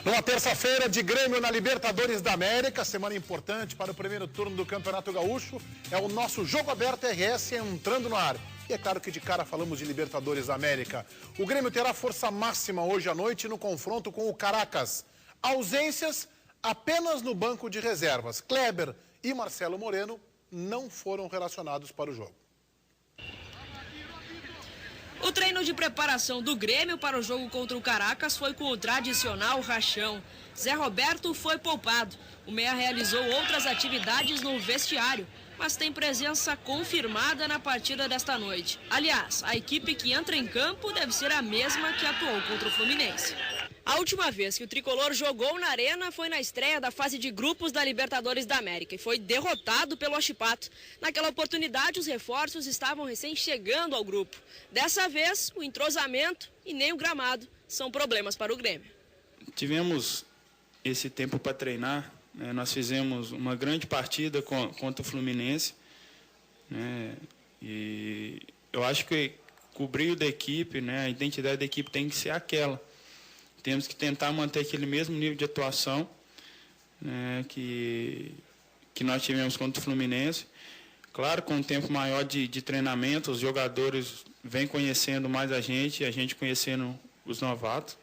Numa terça-feira de Grêmio na Libertadores da América, semana importante para o primeiro turno do Campeonato Gaúcho, é o nosso Jogo Aberto RS entrando no ar. E é claro que de cara falamos de Libertadores da América. O Grêmio terá força máxima hoje à noite no confronto com o Caracas. Ausências apenas no banco de reservas. Kleber e Marcelo Moreno não foram relacionados para o jogo. O treino de preparação do Grêmio para o jogo contra o Caracas foi com o tradicional rachão. Zé Roberto foi poupado. O meia realizou outras atividades no vestiário, mas tem presença confirmada na partida desta noite. Aliás, a equipe que entra em campo deve ser a mesma que atuou contra o Fluminense. A última vez que o tricolor jogou na Arena foi na estreia da fase de grupos da Libertadores da América e foi derrotado pelo Huachipato. Naquela oportunidade, os reforços estavam recém-chegando ao grupo. Dessa vez, o entrosamento e nem o gramado são problemas para o Grêmio. Tivemos esse tempo para treinar, né? Nós fizemos uma grande partida contra o Fluminense, né? E eu acho que o brilho da equipe, né? A identidade da equipe tem que ser aquela. Temos que tentar manter aquele mesmo nível de atuação, né, que nós tivemos contra o Fluminense. Claro, com um tempo maior de treinamento, os jogadores vêm conhecendo mais a gente conhecendo os novatos.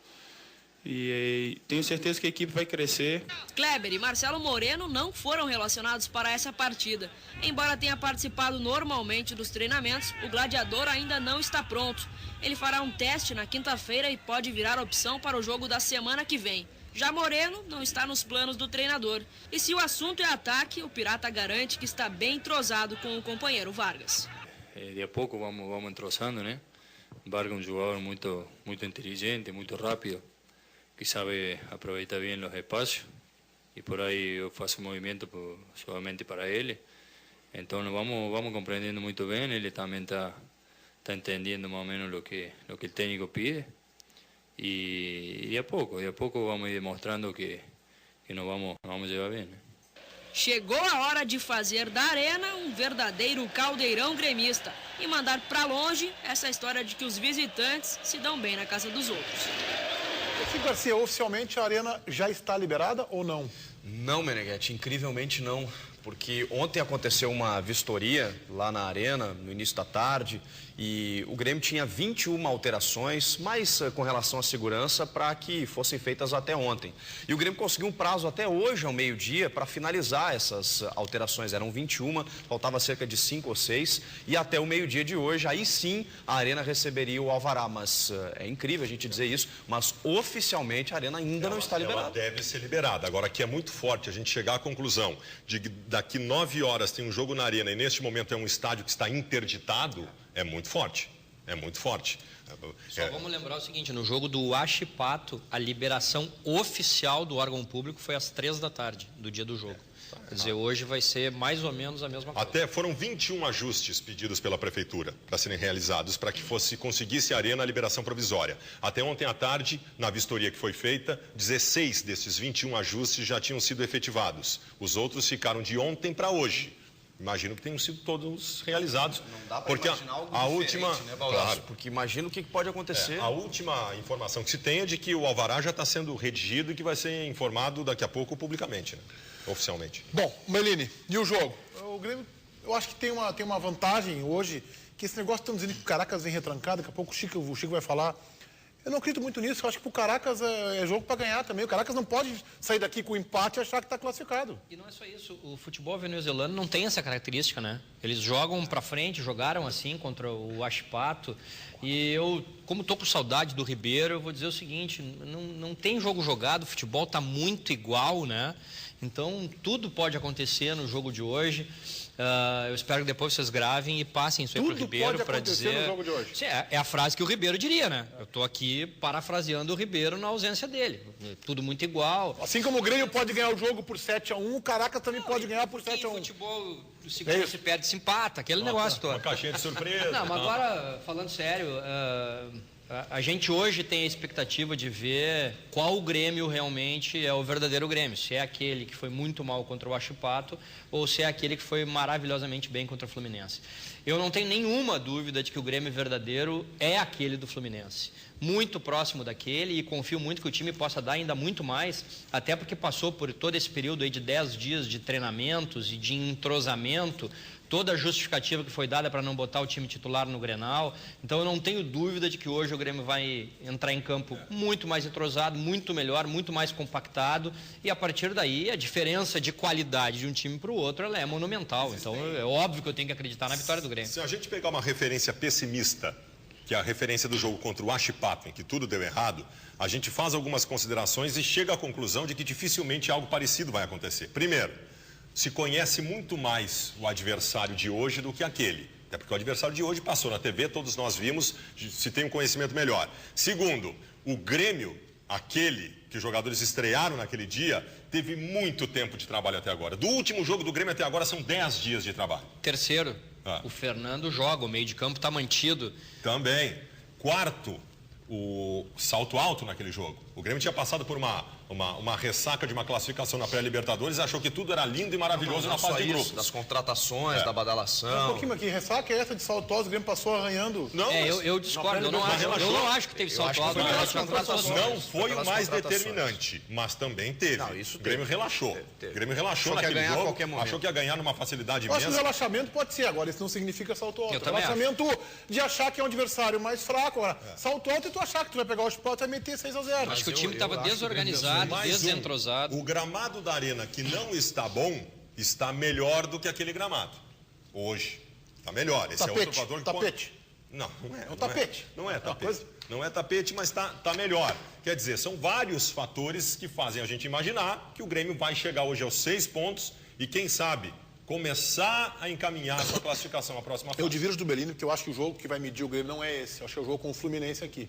E tenho certeza que a equipe vai crescer. Kleber e Marcelo Moreno não foram relacionados para essa partida. Embora tenha participado normalmente dos treinamentos, o gladiador ainda não está pronto. Ele fará um teste na quinta-feira e pode virar opção para o jogo da semana que vem. Já Moreno não está nos planos do treinador. E se o assunto é ataque, o Pirata garante que está bem entrosado com o companheiro Vargas. De a pouco vamos entrosando, né? Vargas é um jogador muito inteligente, muito rápido, que sabe aproveitar bem os espaços. E por aí eu faço movimento somente para ele. Então vamos compreendendo muito bem. Ele também está entendiendo más o menos lo que el técnico pide y de a poco vamos a ir demostrando que nos vamos a llevar bien. Chegou a hora de fazer da Arena um verdadeiro caldeirão gremista e mandar para longe essa história de que os visitantes se dão bem na casa dos outros. Garcia, oficialmente a Arena já está liberada ou não? Não, Meneghetti, incrivelmente não. Porque ontem aconteceu uma vistoria lá na Arena, no início da tarde, e o Grêmio tinha 21 alterações, mas com relação à segurança, para que fossem feitas até ontem. E o Grêmio conseguiu um prazo até hoje, ao meio-dia, para finalizar essas alterações. Eram 21, faltava cerca de 5 ou 6, e até o meio-dia de hoje, aí sim, a Arena receberia o alvará. Mas é incrível a gente dizer isso, mas oficialmente a Arena ainda não está liberada. Ela deve ser liberada. Agora, aqui é muito forte a gente chegar à conclusão de que daqui 9 horas tem um jogo na Arena e neste momento é um estádio que está interditado, é muito forte. É muito forte. Só vamos lembrar o seguinte, no jogo do Huachipato, a liberação oficial do órgão público foi às 3 da tarde do dia do jogo. Quer dizer, hoje vai ser mais ou menos a mesma coisa. Até foram 21 ajustes pedidos pela Prefeitura para serem realizados, para que conseguisse a Arena a liberação provisória. Até ontem à tarde, na vistoria que foi feita, 16 desses 21 ajustes já tinham sido efetivados. Os outros ficaram de ontem para hoje. Imagino que tenham sido todos realizados. Não dá para imaginar algo diferente, né, Baldasso? Claro. Porque imagina o que pode acontecer. A última informação que se tem é de que o alvará já está sendo redigido e que vai ser informado daqui a pouco publicamente, né? Oficialmente. Bom, Meline, e o jogo? O Grêmio, eu acho que tem uma vantagem hoje, que esse negócio estão dizendo que o Caracas vem retrancado, daqui a pouco o Chico vai falar. Eu não acredito muito nisso, eu acho que o Caracas é jogo para ganhar também. O Caracas não pode sair daqui com o empate e achar que está classificado. E não é só isso, o futebol venezuelano não tem essa característica, né? Eles jogam para frente, jogaram assim contra o Huachipato. E eu, como estou com saudade do Ribeiro, eu vou dizer o seguinte, não tem jogo jogado, o futebol está muito igual, né? Então, tudo pode acontecer no jogo de hoje. Eu espero que depois vocês gravem e passem isso aí para o Ribeiro para dizer. No jogo de hoje. Sim, é a frase que o Ribeiro diria, né? Eu estou aqui parafraseando o Ribeiro na ausência dele. Tudo muito igual. Assim como o Grêmio pode ganhar o jogo por 7-1, o Caracas também pode ganhar por 7-1. O futebol, se perde, se empata, aquele negócio todo. Uma caixinha de surpresa. Não, mas agora, falando sério, a gente hoje tem a expectativa de ver qual o Grêmio realmente é o verdadeiro Grêmio. Se é aquele que foi muito mal contra o Huachipato ou se é aquele que foi maravilhosamente bem contra o Fluminense. Eu não tenho nenhuma dúvida de que o Grêmio verdadeiro é aquele do Fluminense. muito próximo daquele e confio muito que o time possa dar ainda muito mais, até porque passou por todo esse período aí de 10 dias de treinamentos e de entrosamento, toda a justificativa que foi dada para não botar o time titular no Grenal. Então eu não tenho dúvida de que hoje o Grêmio vai entrar em campo muito mais entrosado, muito melhor, muito mais compactado, e a partir daí a diferença de qualidade de um time para o outro ela é monumental. Então é óbvio que eu tenho que acreditar na vitória do Grêmio. Se a gente pegar uma referência pessimista, que é a referência do jogo contra o Huachipato, em que tudo deu errado, a gente faz algumas considerações e chega à conclusão de que dificilmente algo parecido vai acontecer. Primeiro, se conhece muito mais o adversário de hoje do que aquele. Até porque o adversário de hoje passou na TV, todos nós vimos, se tem um conhecimento melhor. Segundo, o Grêmio, aquele que os jogadores estrearam naquele dia, teve muito tempo de trabalho até agora. Do último jogo do Grêmio até agora são 10 dias de trabalho. Terceiro, o Fernando joga, o meio de campo está mantido. Também. Quarto, o salto alto naquele jogo. O Grêmio tinha passado por uma ressaca de uma classificação na pré-Libertadores e achou que tudo era lindo e maravilhoso na fase de grupos. Das contratações, da badalação. Um pouquinho aqui, ressaca é essa de salto alto, o Grêmio passou arranhando. Não, eu discordo, eu não acho que teve salto alto. Não foi o mais determinante, mas também teve. Não, isso o Grêmio relaxou. O Grêmio relaxou naquele jogo, achou que ia ganhar numa facilidade Eu acho que o imensa. relaxamento pode ser, agora isso não significa salto alto. Eu também Relaxamento de achar que é um adversário mais fraco. Agora, salto alto é tu achar que tu vai pegar o Sport e vai meter 6-0. Acho que o time estava desorganizado, desentrosado. O gramado da Arena que não está bom, está melhor do que aquele gramado. Hoje. Está melhor. Esse é outro fator que tapete. Não, não é. É um tapete. Não é tapete. Não é tapete, mas está melhor. Quer dizer, são vários fatores que fazem a gente imaginar que o Grêmio vai chegar hoje aos 6 pontos e, quem sabe, começar a encaminhar a sua classificação à próxima fase. Eu divirjo do Belino, porque eu acho que o jogo que vai medir o Grêmio não é esse. Eu acho que é o jogo com o Fluminense aqui.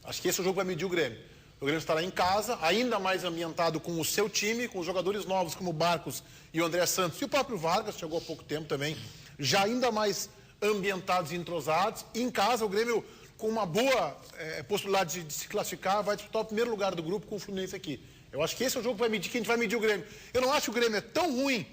Acho que esse é o jogo que vai medir o Grêmio. O Grêmio estará em casa, ainda mais ambientado com o seu time, com os jogadores novos como o Barcos e o André Santos. E o próprio Vargas, chegou há pouco tempo também, já ainda mais ambientados e entrosados. E em casa, o Grêmio, com uma boa possibilidade de se classificar, vai disputar o primeiro lugar do grupo com o Fluminense aqui. Eu acho que esse é o jogo que vai medir, que a gente vai medir o Grêmio. Eu não acho que o Grêmio é tão ruim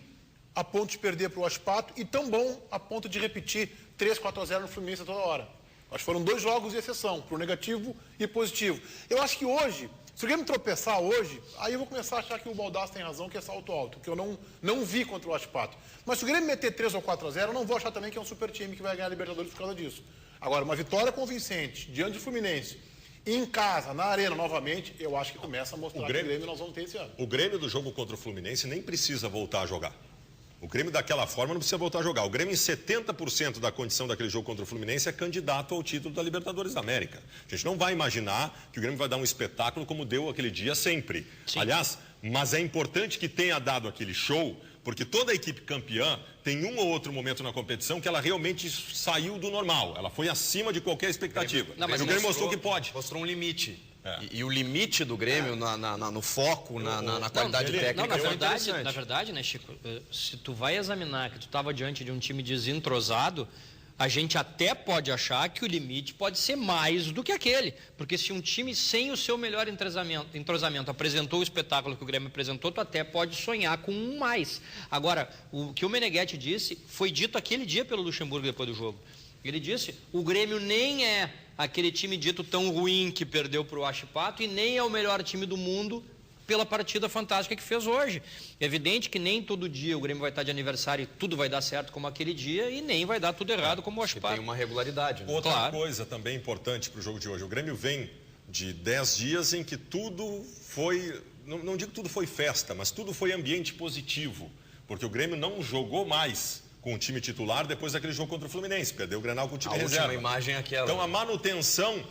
a ponto de perder para o Huachipato e tão bom a ponto de repetir 3-4-0 no Fluminense a toda hora. Acho que foram 2 jogos de exceção, para o negativo e positivo. Eu acho que hoje, se o Grêmio tropeçar hoje, aí eu vou começar a achar que o Baldassi tem razão, que é salto alto, que eu não vi contra o Huachipato. Mas se o Grêmio meter 3 ou 4-0, eu não vou achar também que é um super time que vai ganhar a Libertadores por causa disso. Agora, uma vitória convincente, diante do Fluminense, em casa, na Arena, novamente, eu acho que começa a mostrar que o Grêmio nós vamos ter esse ano. O Grêmio do jogo contra o Fluminense nem precisa voltar a jogar. O Grêmio daquela forma não precisa voltar a jogar. O Grêmio em 70% da condição daquele jogo contra o Fluminense é candidato ao título da Libertadores da América. A gente não vai imaginar que o Grêmio vai dar um espetáculo como deu aquele dia sempre. Sim. Aliás, mas é importante que tenha dado aquele show, porque toda a equipe campeã tem um ou outro momento na competição que ela realmente saiu do normal. Ela foi acima de qualquer expectativa. Não, mas o Grêmio mostrou que pode. Mostrou um limite. E o limite do Grêmio no foco, na qualidade técnica. Na verdade, né, Chico, se tu vai examinar que tu estava diante de um time desentrosado, a gente até pode achar que o limite pode ser mais do que aquele. Porque se um time sem o seu melhor entrosamento apresentou o espetáculo que o Grêmio apresentou, tu até pode sonhar com um mais. Agora, o que o Meneghetti disse foi dito aquele dia pelo Luxemburgo depois do jogo. Ele disse, o Grêmio nem é aquele time dito tão ruim que perdeu para o Huachipato e nem é o melhor time do mundo pela partida fantástica que fez hoje. É evidente que nem todo dia o Grêmio vai estar de aniversário e tudo vai dar certo como aquele dia e nem vai dar tudo errado como o Huachipato. Tem uma regularidade. Né? Outra coisa também importante para o jogo de hoje. O Grêmio vem de 10 dias em que tudo foi, não digo que tudo foi festa, mas tudo foi ambiente positivo. Porque o Grêmio não jogou mais com o time titular depois daquele jogo contra o Fluminense. Perdeu o Grenal com o time reserva. A última imagem é aquela. Então a manutenção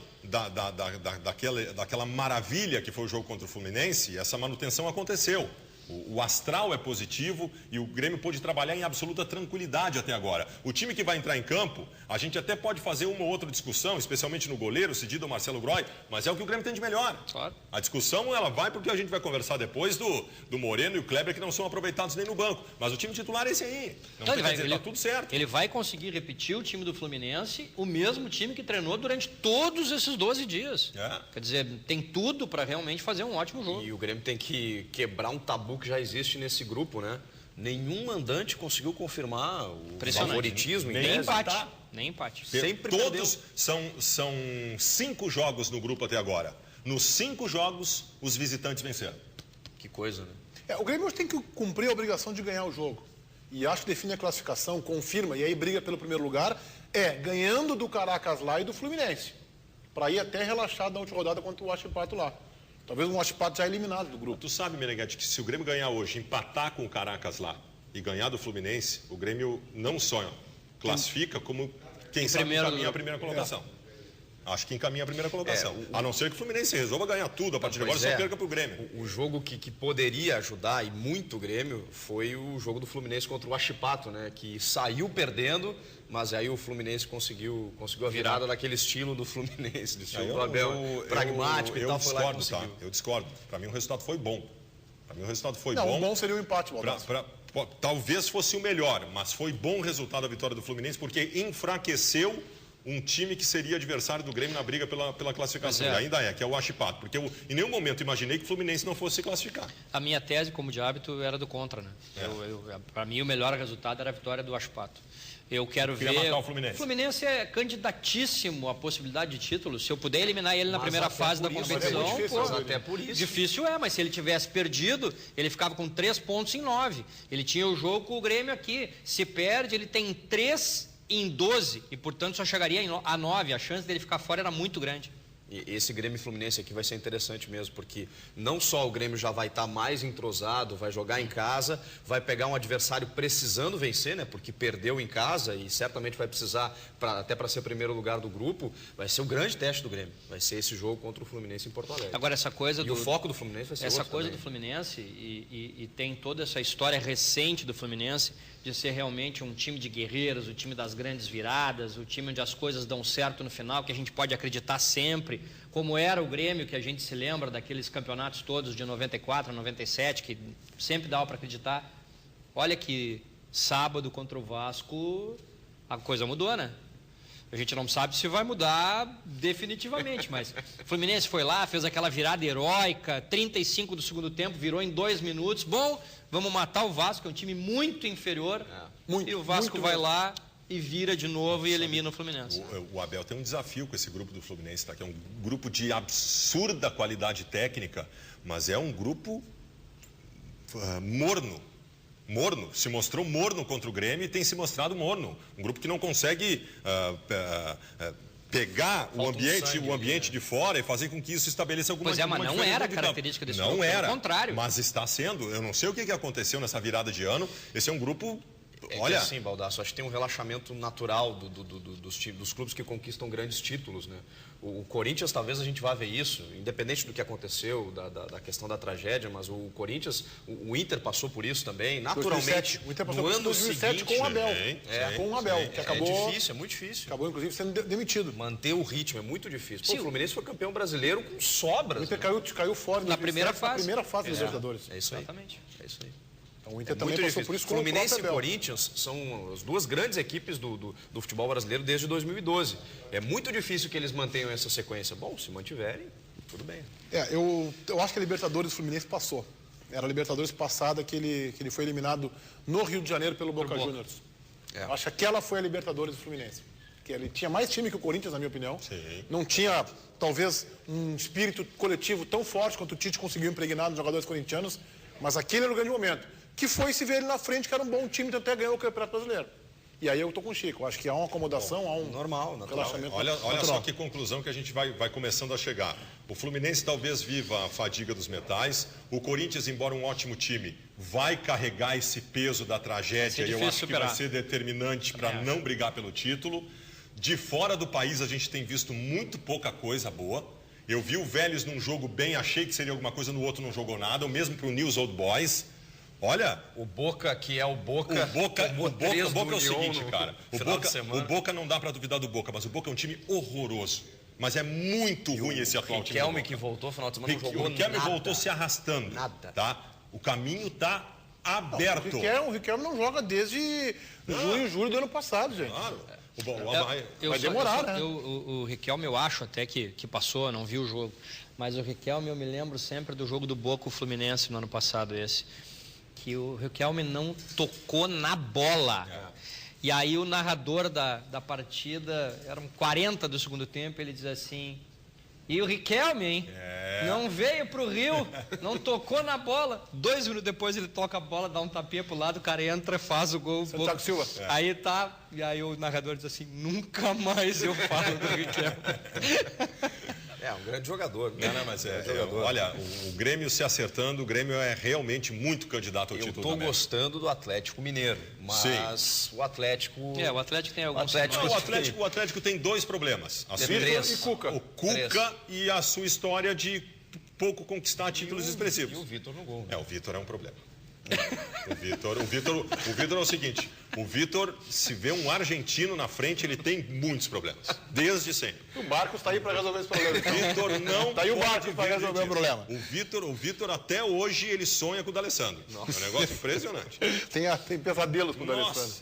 daquela maravilha que foi o jogo contra o Fluminense, essa manutenção aconteceu. O astral é positivo e o Grêmio pôde trabalhar em absoluta tranquilidade até agora. O time que vai entrar em campo, a gente até pode fazer uma ou outra discussão, especialmente no goleiro, cedido ao Marcelo Groy, mas é o que o Grêmio tem de melhor. Claro. A discussão ela vai porque a gente vai conversar depois do Moreno e o Kleber, que não são aproveitados nem no banco. Mas o time titular é esse aí. Então, tá tudo certo. Ele vai conseguir repetir o time do Fluminense, o mesmo time que treinou durante todos esses 12 dias. Quer dizer, tem tudo para realmente fazer um ótimo jogo. E o Grêmio tem que quebrar um tabu que já existe nesse grupo, né? Nenhum mandante conseguiu confirmar o favoritismo. Nem empate. Nem empate. Sempre Todos são 5 jogos no grupo até agora. Nos 5 jogos, os visitantes venceram. Que coisa, né? O Grêmio hoje tem que cumprir a obrigação de ganhar o jogo. E acho que define a classificação, confirma, e aí briga pelo primeiro lugar, ganhando do Caracas lá e do Fluminense. Para ir até relaxado na última rodada contra o Huachipato lá. Talvez o Huachipato já eliminado do grupo. Tu sabe, Meneghete, que se o Grêmio ganhar hoje, empatar com o Caracas lá e ganhar do Fluminense, o Grêmio não só classifica, como quem sabe encaminha a primeira colocação. Acho que encaminha a primeira colocação. A não ser que o Fluminense resolva ganhar tudo a partir de agora, só perca para o Grêmio. O jogo que poderia ajudar, e muito o Grêmio, foi o jogo do Fluminense contra o Huachipato, né? Que saiu perdendo, mas aí o Fluminense conseguiu a virada daquele estilo do Fluminense, do estilo do Abel, pragmático e tal. Foi lá e conseguiu. Eu discordo. Para mim o resultado foi bom. O bom seria o empate, talvez fosse o melhor, mas foi bom o resultado da vitória do Fluminense, porque enfraqueceu um time que seria adversário do Grêmio na briga pela classificação. E ainda que é o Huachipato. Porque eu em nenhum momento imaginei que o Fluminense não fosse se classificar. A minha tese, como de hábito, era do contra, né? Para mim, o melhor resultado era a vitória do Huachipato. Eu quero ver... matar o Fluminense. O Fluminense é candidatíssimo à possibilidade de título. Se eu puder eliminar ele na primeira fase da competição... Até por isso. Difícil mas se ele tivesse perdido, ele ficava com 3 pontos em 9. Ele tinha o jogo com o Grêmio aqui. Se perde, ele tem 3 em 12 e, portanto, só chegaria a 9. A chance dele ficar fora era muito grande. E esse Grêmio Fluminense aqui vai ser interessante mesmo, porque não só o Grêmio já vai estar mais entrosado, vai jogar em casa, vai pegar um adversário precisando vencer, né? Porque perdeu em casa e certamente vai precisar, até para ser o primeiro lugar do grupo, vai ser o grande teste do Grêmio. Vai ser esse jogo contra o Fluminense em Porto Alegre. Agora, essa coisa o foco do Fluminense vai ser essa coisa também. do Fluminense e tem toda essa história recente do Fluminense de ser realmente um time de guerreiros, o time das grandes viradas, o time onde as coisas dão certo no final, que a gente pode acreditar sempre, como era o Grêmio, que a gente se lembra daqueles campeonatos todos de 94, 97, que sempre dava para acreditar. Olha que sábado contra o Vasco, a coisa mudou, né? A gente não sabe se vai mudar definitivamente, mas o Fluminense foi lá, fez aquela virada heróica, 35 do segundo tempo, virou em 2 minutos. Bom, vamos matar o Vasco, é um time muito inferior. E o Vasco vai lá e vira de novo e elimina o Fluminense. O Abel tem um desafio com esse grupo do Fluminense, tá? Que é um grupo de absurda qualidade técnica, mas é um grupo morno, se mostrou morno contra o Grêmio e tem se mostrado morno. Um grupo que não consegue pegar o ambiente de fora e fazer com que isso estabeleça alguma diferença. Mas não era a característica desse grupo, pelo contrário. Mas está sendo. Eu não sei o que aconteceu nessa virada de ano. Esse é um grupo... Olha, assim, Baldasso, acho que tem um relaxamento natural dos clubes que conquistam grandes títulos, né? O Corinthians, talvez a gente vá ver isso, independente do que aconteceu, da questão da tragédia, mas o Corinthians, o Inter passou por isso também, naturalmente. 2007, o Inter passou no por ano 2007 seguinte, com o Abel. Com o Abel, que acabou... É difícil, é muito difícil. Acabou, inclusive, sendo demitido. Manter o ritmo é muito difícil. Pô, o Fluminense foi campeão brasileiro com sobras. O Inter caiu fora na primeira fase. Na primeira fase dos Libertadores. É isso aí. Exatamente. É isso aí. Então, o Inter também passou por isso com o Fluminense e Corinthians são as duas grandes equipes do futebol brasileiro desde 2012. É muito difícil que eles mantenham essa sequência. Bom, se mantiverem, tudo bem. Eu acho que a Libertadores do Fluminense passou. Era a Libertadores passada que ele foi eliminado no Rio de Janeiro pelo Boca Juniors. Eu acho que aquela foi a Libertadores do Fluminense. Que ele tinha mais time que o Corinthians, na minha opinião. Sim. Não tinha, talvez, um espírito coletivo tão forte quanto o Tite conseguiu impregnar nos jogadores corintianos, mas aquele era o grande momento. Que foi se ver ele na frente, que era um bom time, que até ganhou o Campeonato Brasileiro. E aí eu estou com o Chico. Acho que há uma acomodação, há um normal. relaxamento. Olha só que conclusão que a gente vai começando a chegar. O Fluminense talvez viva a fadiga dos metais. O Corinthians, embora um ótimo time, vai carregar esse peso da tragédia. E eu acho que vai ser determinante para não brigar pelo título. De fora do país, a gente tem visto muito pouca coisa boa. Eu vi o Vélez num jogo bem, achei que seria alguma coisa, no outro não jogou nada. O mesmo para o News Old Boys. Olha, o Boca, que é o Boca é o seguinte, cara. O Boca não dá para duvidar do Boca, mas o Boca é um time horroroso. Mas é muito ruim esse atual time. O Riquelme que voltou no final de semana não jogou nada. O Riquelme voltou se arrastando. Nada. Tá? O caminho está aberto. O Riquelme não joga desde julho do ano passado, gente. Claro. Vai demorar, né? O Riquelme, eu acho até que passou, não vi o jogo. Mas o Riquelme, eu me lembro sempre do jogo do Boca, o Fluminense, no ano passado esse. Que o Riquelme não tocou na bola. E aí o narrador da partida, eram 40 do segundo tempo, ele diz assim: e o Riquelme, hein? Não veio pro Rio, não tocou na bola. 2 minutos depois ele toca a bola, dá um tapinha pro lado, o cara entra, faz o gol. Thiago Silva. Aí tá, e aí o narrador diz assim: nunca mais eu falo do Riquelme. É, um grande jogador. Não, mas olha, o Grêmio se acertando, o Grêmio é realmente muito candidato ao título. Eu estou gostando do Atlético Mineiro, mas Sim. o Atlético... O Atlético tem alguns... O Atlético tem 2 problemas. A sua três. e Cuca. O Cuca e a sua história de pouco conquistar títulos expressivos. E o Vitor no gol. O Vitor é um problema. O Vitor é o seguinte, o Vitor, se vê um argentino na frente, ele tem muitos problemas, desde sempre. O Marcos está aí para resolver esse problema. O Vitor não Tá aí o Marcos para resolver o problema. O Vitor até hoje ele sonha com o D'Alessandro. É um negócio impressionante. Tem pesadelos com o D'Alessandro.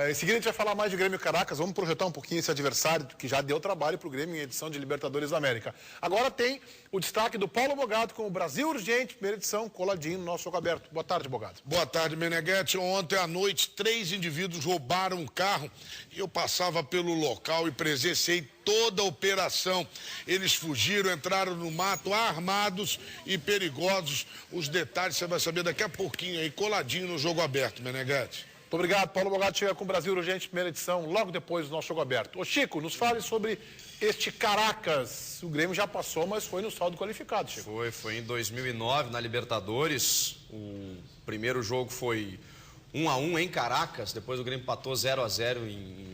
Em seguida a gente vai falar mais de Grêmio Caracas. Vamos projetar um pouquinho esse adversário que já deu trabalho para o Grêmio em edição de Libertadores da América. Agora tem o destaque do Paulo Bogado com o Brasil Urgente, primeira edição, coladinho no nosso jogo aberto. Boa tarde, Bogado. Boa tarde, Meneghetti. Ontem à noite, 3 indivíduos roubaram um carro e eu passava pelo local e presenciei toda a operação. Eles fugiram, entraram no mato, armados e perigosos. Os detalhes você vai saber daqui a pouquinho aí, coladinho no jogo aberto, Meneghetti. Muito obrigado. Paulo Bogado chega com o Brasil Urgente, primeira edição, logo depois do nosso jogo aberto. Ô Chico, nos fale sobre este Caracas. O Grêmio já passou, mas foi no saldo qualificado, Chico. Foi em 2009, na Libertadores. O primeiro jogo foi 1-1 em Caracas, depois o Grêmio empatou 0-0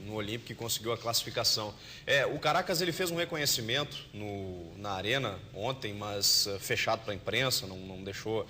no Olímpico e conseguiu a classificação. O Caracas ele fez um reconhecimento na arena ontem, mas fechado para a imprensa, não deixou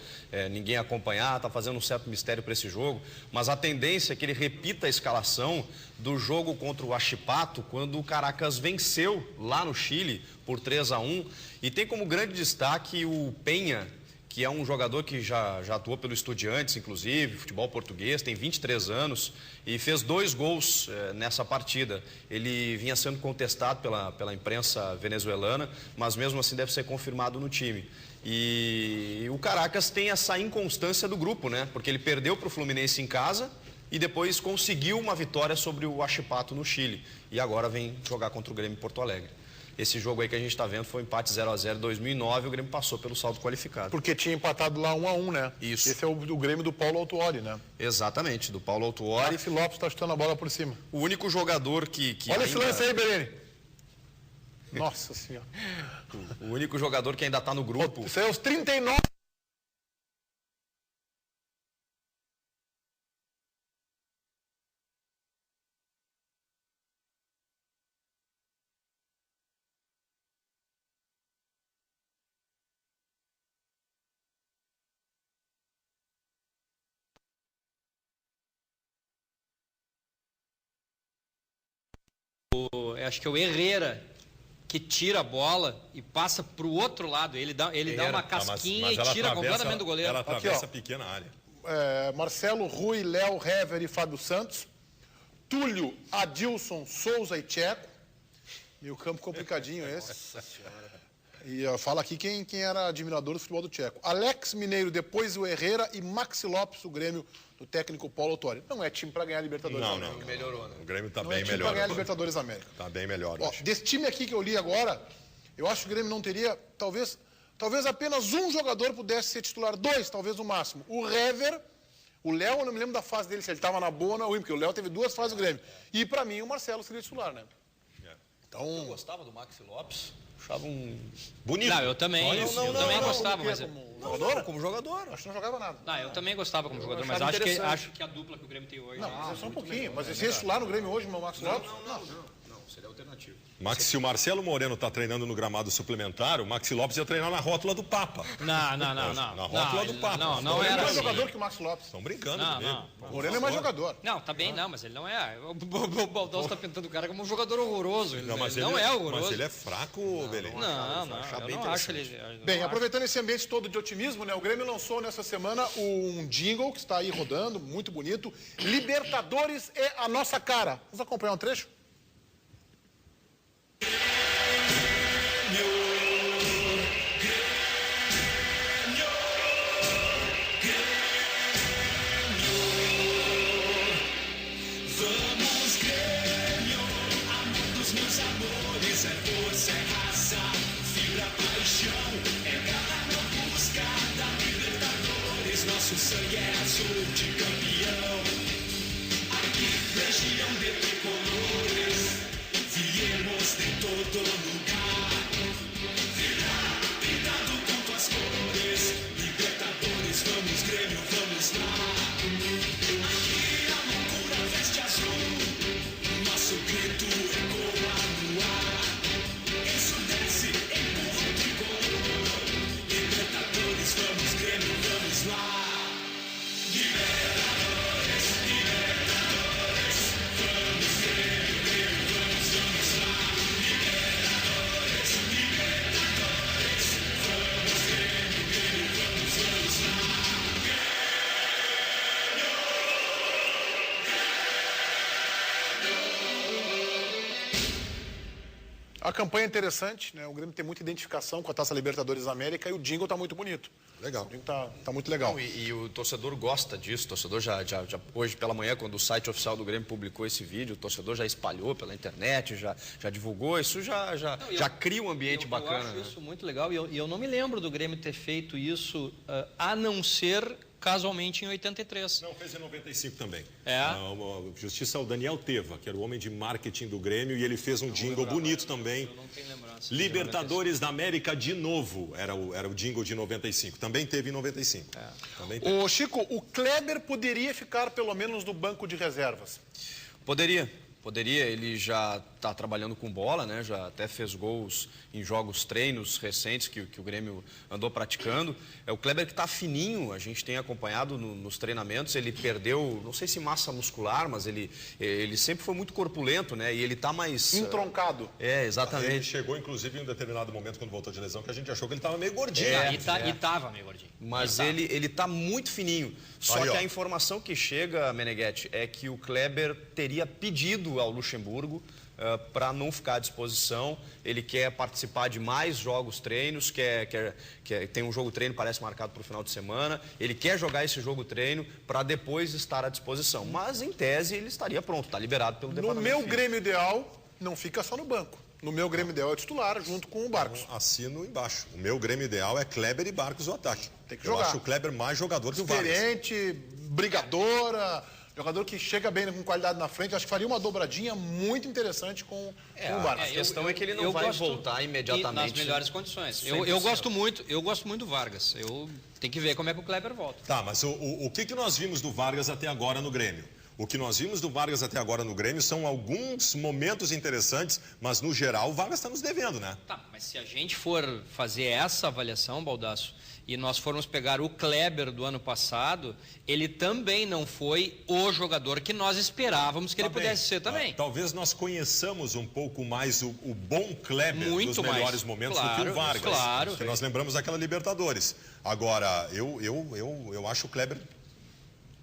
ninguém acompanhar, está fazendo um certo mistério para esse jogo, mas a tendência é que ele repita a escalação do jogo contra o Huachipato, quando o Caracas venceu lá no Chile por 3-1, e tem como grande destaque o Penha, que é um jogador que já atuou pelo Estudiantes, inclusive, futebol português, tem 23 anos e fez 2 gols nessa partida. Ele vinha sendo contestado pela imprensa venezuelana, mas mesmo assim deve ser confirmado no time. E o Caracas tem essa inconstância do grupo, né? Porque ele perdeu para o Fluminense em casa e depois conseguiu uma vitória sobre o Huachipato no Chile. E agora vem jogar contra o Grêmio em Porto Alegre. Esse jogo aí que a gente está vendo foi um empate 0-0 em 2009, o Grêmio passou pelo saldo qualificado. Porque tinha empatado lá 1-1, né? Isso. Esse é o Grêmio do Paulo Autuori, né? Exatamente, do Paulo Autuori. Esse Lopes está chutando a bola por cima. O único jogador que Olha ainda... esse lance aí, Belene. Nossa Senhora. O único jogador que ainda está no grupo... Isso aí é os 39... Acho que é o Herrera que tira a bola e passa para o outro lado. Ele dá uma casquinha e tira completamente do goleiro. Ela atravessa a pequena área. Marcelo, Rui, Léo, Hever e Fábio Santos. Túlio, Adilson, Souza e Tcheco. Meio campo complicadinho esse. Nossa Senhora. E fala aqui quem era admirador do futebol do Tcheco. Alex Mineiro, depois o Herrera e Maxi Lopes, o Grêmio do técnico Paulo Autuori. Não é time para ganhar a Libertadores da América. Não. Melhorou, né? O Grêmio está bem melhor. Não é time para ganhar a Libertadores da América. Está bem melhor. Desse time aqui que eu li agora, eu acho que o Grêmio não teria, talvez apenas um jogador pudesse ser titular, 2, talvez no máximo. O Hever, o Léo, eu não me lembro da fase dele, se ele estava na boa ou na ruim, porque o Léo teve 2 fases do Grêmio. E para mim o Marcelo seria titular, né? Então... Eu gostava do Maxi Lopes. Achava um... Bonito. Não, eu também. Eu também gostava, mas... Como jogador? Acho que não jogava nada. Não, eu também gostava como jogador, mas acho que a dupla que o Grêmio tem hoje... Não, mas é só um pouquinho. Mas esse titular no Grêmio hoje, meu Max Lopes? Não, seria alternativo. Max, se o Marcelo Moreno está treinando no gramado suplementar, o Maxi Lopes ia treinar na rótula do Papa. Não. Na rótula do Papa. Não era mais assim. jogador que o Max Lopes. Estão brincando comigo. O Moreno é mais jogador. Não, tá bem, não, mas ele não é. O Baldão está pintando o cara como um jogador horroroso. Ele não é horroroso. Mas ele é fraco, Belém. Não, eu não acho ele... Bem, aproveitando esse ambiente todo de otimismo, né? O Grêmio lançou nessa semana um jingle que está aí rodando, muito bonito. Libertadores é a nossa cara. Vamos acompanhar um trecho? Vamos A campanha é interessante, né? O Grêmio tem muita identificação com a Taça Libertadores da América e o jingle tá muito bonito. Legal. O jingle tá muito legal. Não, e o torcedor gosta disso. O torcedor já hoje pela manhã, quando o site oficial do Grêmio publicou esse vídeo, o torcedor já espalhou pela internet, já divulgou. Isso já cria um ambiente bacana. Eu acho isso muito legal e eu não me lembro do Grêmio ter feito isso, a não ser casualmente em 83. Não, fez em 95 também. A justiça ao Daniel Teva, que era o homem de marketing do Grêmio, e ele fez um jingle bonito também. Eu não tenho lembrança. Libertadores da América de novo, era o jingle de 95. Também teve em 95. Também teve. Ô, Chico, o Kleber poderia ficar pelo menos no banco de reservas? Poderia, ele já está trabalhando com bola, né? Já até fez gols em jogos treinos recentes que o Grêmio andou praticando. É o Kleber que está fininho, a gente tem acompanhado nos treinamentos, ele perdeu, não sei se massa muscular, mas ele sempre foi muito corpulento, né? E ele está mais... Entroncado. Exatamente. Ele chegou, inclusive, em um determinado momento, quando voltou de lesão, que a gente achou que ele estava meio gordinho. E estava meio gordinho. Mas ele está muito fininho. Só que a informação que chega, Meneghetti, é que o Kleber teria pedido ao Luxemburgo para não ficar à disposição. Ele quer participar de mais jogos treinos, tem um jogo treino, parece marcado para o final de semana. Ele quer jogar esse jogo treino para depois estar à disposição. Mas, em tese, ele estaria pronto, está liberado pelo departamento. No meu Grêmio ideal, não fica só no banco. No meu Grêmio ideal é titular, junto com o Barcos. Assino embaixo. O meu Grêmio ideal é Kleber e Barcos no ataque. Tem que jogar. Eu acho o Kleber mais jogador que o Vargas. Diferente, brigadora, jogador que chega bem com qualidade na frente. Acho que faria uma dobradinha muito interessante com o Barcos. A questão é que ele não vai voltar imediatamente. Nas melhores condições. Eu gosto muito do Vargas. Tem que ver como é que o Kleber volta. Tá, mas o que nós vimos do Vargas até agora no Grêmio? O que nós vimos do Vargas até agora no Grêmio são alguns momentos interessantes, mas no geral o Vargas está nos devendo, né? Tá, mas se a gente for fazer essa avaliação, Baldasso, e nós formos pegar o Kleber do ano passado, ele também não foi o jogador que nós esperávamos que ele pudesse ser também. Talvez nós conheçamos um pouco mais o bom Kleber muito nos melhores momentos do que o Vargas. Claro. Porque nós lembramos daquela Libertadores. Agora, eu acho o Kleber...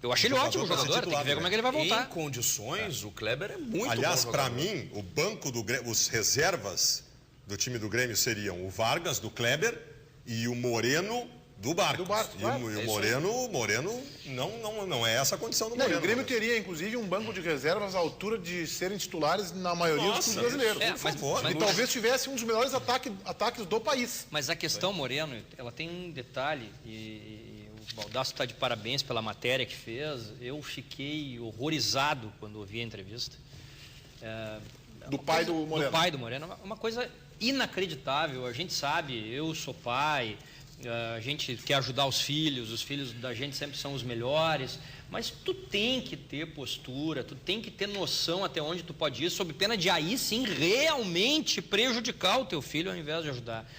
Eu achei ele ótimo jogador, tem que ver como é que ele vai voltar. Em condições, o Kleber é muito Aliás, bom para mim, o banco do Grêmio, os reservas do time do Grêmio seriam o Vargas, do Kleber, e o Moreno, do Barcos. E o Moreno não é essa a condição do Moreno. O Grêmio teria, inclusive, um banco de reservas à altura de serem titulares na maioria dos clubes brasileiros. E talvez tivesse um dos melhores ataques do país. Mas a questão Moreno, ela tem um detalhe, o Baldasso está de parabéns pela matéria que fez. Eu fiquei horrorizado quando ouvi a entrevista. Do pai do Moreno. Do pai do Moreno. Uma coisa inacreditável. A gente sabe, eu sou pai, a gente quer ajudar os filhos da gente sempre são os melhores, mas tu tem que ter postura, tu tem que ter noção até onde tu pode ir, sob pena de aí sim realmente prejudicar o teu filho ao invés de ajudar.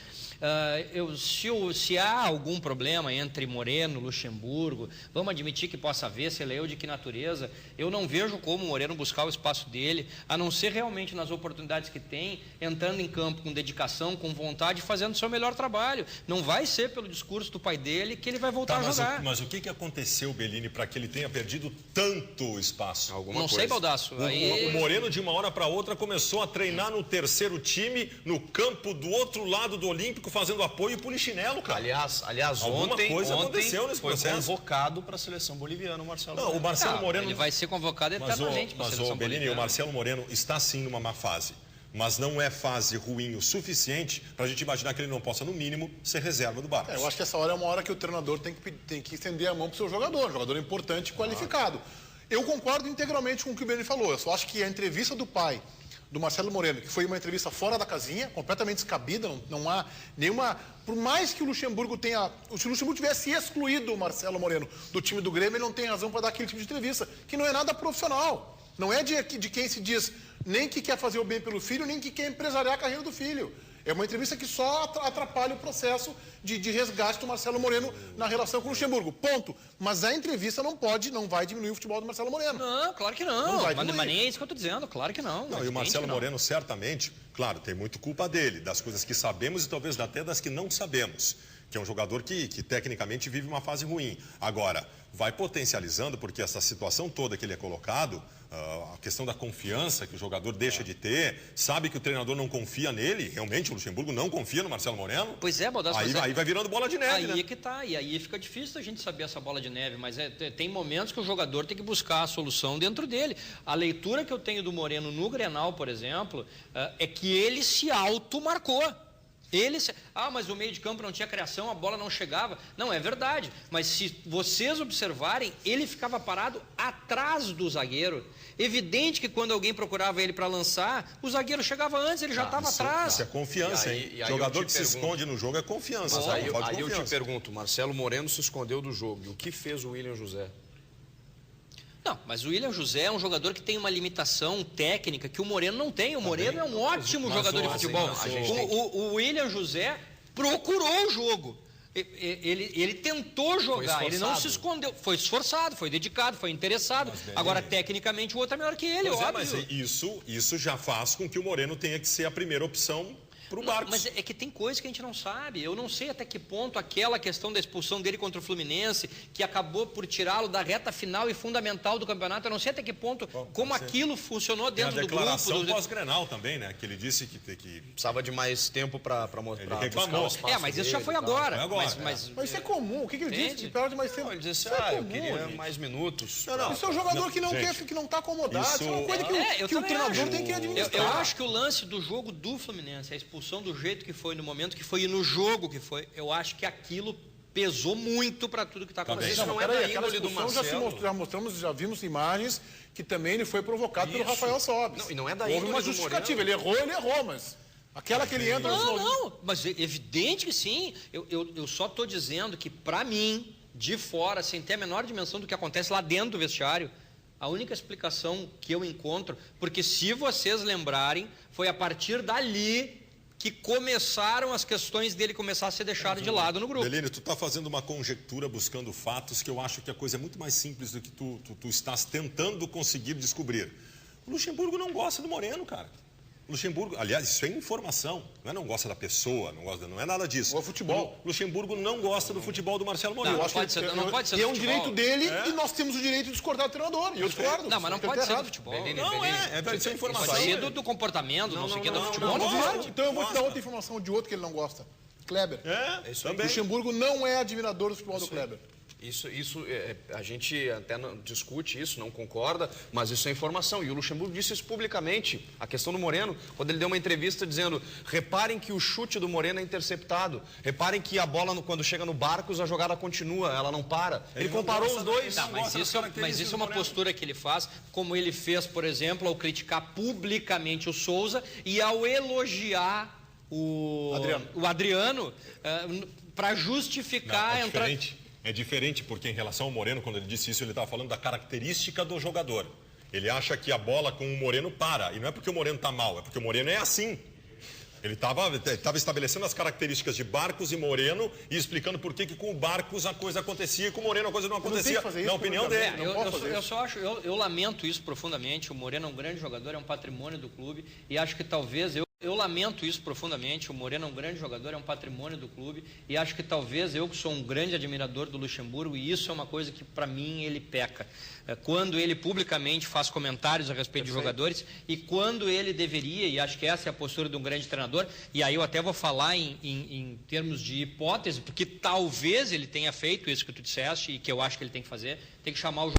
Se há algum problema entre Moreno e Luxemburgo, vamos admitir que possa haver, se ele é de que natureza, eu não vejo como o Moreno buscar o espaço dele, a não ser realmente nas oportunidades que tem, entrando em campo com dedicação, com vontade, fazendo o seu melhor trabalho. Não vai ser pelo discurso do pai dele que ele vai voltar a jogar. Mas o que aconteceu, Bellini, para que ele tenha perdido tanto espaço? Não sei, Baldasso. O Moreno, de uma hora para outra, começou a treinar no terceiro time, no campo do outro lado do Olímpico, fazendo apoio polichinelo, cara. Aliás, ontem aconteceu nesse processo. Foi convocado para a seleção boliviana, o Marcelo Moreno. O Marcelo Moreno... Ele vai ser convocado eternamente para a seleção Bellini, boliviana. o Marcelo Moreno está sim numa má fase. mas não é fase ruim o suficiente para a gente imaginar que ele não possa, no mínimo, ser reserva do Barcos. Eu acho que essa hora é uma hora que o treinador tem que estender a mão para o seu jogador, um jogador importante e qualificado. Eu concordo integralmente com o que o Benny falou. Eu só acho que a entrevista do pai, do Marcelo Moreno, que foi uma entrevista fora da casinha, completamente descabida, não há nenhuma... Por mais que o Luxemburgo tenha... Se o Luxemburgo tivesse excluído o Marcelo Moreno do time do Grêmio, ele não tem razão para dar aquele tipo de entrevista, que não é nada profissional. Não é de quem se diz nem que quer fazer o bem pelo filho, nem que quer empresariar a carreira do filho. É uma entrevista que só atrapalha o processo de resgate do Marcelo Moreno na relação com o Luxemburgo. Ponto. Mas a entrevista não vai diminuir o futebol do Marcelo Moreno. Não, claro que não. Mas nem é isso que eu estou dizendo, claro que não. Não, e o Marcelo Moreno, certamente, claro, tem muito culpa dele, das coisas que sabemos e talvez até das que não sabemos. Que é um jogador que tecnicamente vive uma fase ruim. Agora, vai potencializando, porque essa situação toda que ele é colocado, a questão da confiança que o jogador deixa de ter, sabe que o treinador não confia nele, realmente o Luxemburgo não confia no Marcelo Moreno. Pois é, Baldasso. Aí vai virando bola de neve, aí né? É que tá, e aí fica difícil a gente saber essa bola de neve, mas tem momentos que o jogador tem que buscar a solução dentro dele. A leitura que eu tenho do Moreno no Grenal, por exemplo, é que ele se automarcou. Mas o meio de campo não tinha criação, a bola não chegava. Não, é verdade. Mas se vocês observarem, ele ficava parado atrás do zagueiro. Evidente que quando alguém procurava ele para lançar, o zagueiro chegava antes, ele já estava atrás. Isso é confiança, hein? Jogador que se esconde no jogo é confiança. Aí eu te pergunto, Marcelo Moreno se escondeu do jogo. E o que fez o William José? Não, mas o William José é um jogador que tem uma limitação técnica que o Moreno não tem. O Moreno é um ótimo jogador de futebol. O William José procurou o jogo. Ele tentou jogar, ele não se escondeu. Foi esforçado, foi dedicado, foi interessado. Agora, tecnicamente, o outro é melhor que ele, óbvio. Mas isso já faz com que o Moreno tenha que ser a primeira opção para o Barcos. Mas é que tem coisa que a gente não sabe. Eu não sei até que ponto aquela questão da expulsão dele contra o Fluminense, que acabou por tirá-lo da reta final e fundamental do campeonato, eu não sei até que ponto, como aquilo funcionou dentro do grupo. A declaração pós-Grenal também, né? Que ele disse que precisava de mais tempo para mostrar. Ele reclamou. Mas isso já foi agora. Mas isso é comum. O que ele disse? Que perde mais tempo. Ele disse, eu queria mais minutos. Isso é um jogador que não quer, que não está acomodado. Isso é uma coisa que o treinador tem que administrar. Eu acho que o lance do jogo do Fluminense, a expulsão do jeito que foi, no momento que foi e no jogo que foi, eu acho que aquilo pesou muito para tudo que está acontecendo. Isso não é da índole do Marcelo. Já vimos imagens que também ele foi provocado pelo Rafael Sobis. Não, e não é da índole do Moreno. Houve uma justificativa. Ele errou, mas... Aquela que ele entra... Não, mas é evidente que sim. Eu só estou dizendo que, para mim, de fora, sem ter a menor dimensão do que acontece lá dentro do vestiário, a única explicação que eu encontro, porque se vocês lembrarem, foi a partir dali que começaram as questões dele começar a ser deixado de lado no grupo. Belene, tu está fazendo uma conjectura buscando fatos que eu acho que a coisa é muito mais simples do que tu estás tentando conseguir descobrir. O Luxemburgo não gosta do Moreno, cara. O Luxemburgo, aliás, isso é informação, não gosta da pessoa, não é nada disso. O futebol. O Luxemburgo não gosta do futebol do Marcelo Moreno. Não pode ser. E é um direito dele e nós temos o direito de discordar do treinador. E eu discordo. Não, mas não pode ser do futebol. Isso é informação. Pode ser do comportamento, não sei o que, do futebol. Então eu vou te dar outra informação de outro que ele não gosta. Kleber. Também. Luxemburgo não é admirador do futebol do Kleber. Isso a gente até discute isso, não concorda, mas isso é informação. E o Luxemburgo disse isso publicamente, a questão do Moreno, quando ele deu uma entrevista dizendo: reparem que o chute do Moreno é interceptado, reparem que a bola, quando chega no Barcos, a jogada continua, ela não para. Ele comparou os dois. Não, mas isso é uma postura que ele faz, como ele fez, por exemplo, ao criticar publicamente o Souza e ao elogiar o Adriano para justificar a entrada. É diferente, porque em relação ao Moreno, quando ele disse isso, ele estava falando da característica do jogador. Ele acha que a bola com o Moreno para. E não é porque o Moreno está mal, é porque o Moreno é assim. Ele estava estabelecendo as características de Barcos e Moreno e explicando por que com o Barcos a coisa acontecia e com o Moreno a coisa não acontecia. Na opinião dele. Eu lamento isso profundamente. O Moreno é um grande jogador, é um patrimônio do clube. E acho que talvez eu lamento isso profundamente. O Moreno é um grande jogador, é um patrimônio do clube. E acho que talvez eu, que sou um grande admirador do Luxemburgo, e isso é uma coisa que, para mim, ele peca. Quando ele publicamente faz comentários a respeito de jogadores e quando ele deveria, e acho que essa é a postura de um grande treinador, e aí eu até vou falar em termos de hipótese, porque talvez ele tenha feito isso que tu disseste e que eu acho que ele tem que fazer, tem que chamar o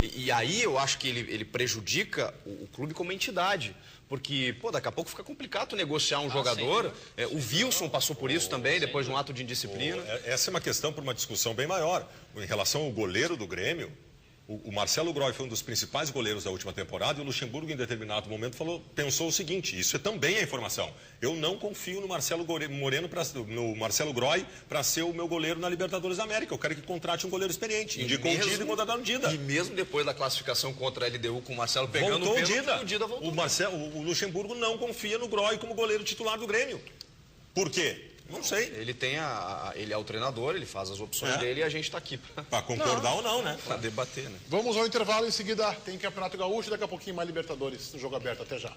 E aí eu acho que ele prejudica o clube como entidade. Porque, daqui a pouco fica complicado negociar um jogador. O Wilson passou por isso também, depois de um ato de indisciplina. Essa é uma questão para uma discussão bem maior. Em relação ao goleiro do Grêmio, o Marcelo Groy foi um dos principais goleiros da última temporada e o Luxemburgo, em determinado momento, pensou o seguinte, isso também é informação. Eu não confio no Marcelo Groy para ser o meu goleiro na Libertadores da América. Eu quero que contrate um goleiro experiente. Indicou o Dida e contrataram o Dida. E mesmo depois da classificação contra a LDU com o Marcelo pegando voltou o pênalti, o Dida voltou. O Luxemburgo não confia no Groy como goleiro titular do Grêmio. Por quê? Não sei. Ele é o treinador, ele faz as opções dele e a gente está aqui para concordar ou não, né? Para debater, né? Vamos ao intervalo, em seguida tem Campeonato Gaúcho, daqui a pouquinho mais Libertadores no Jogo Aberto. Até já.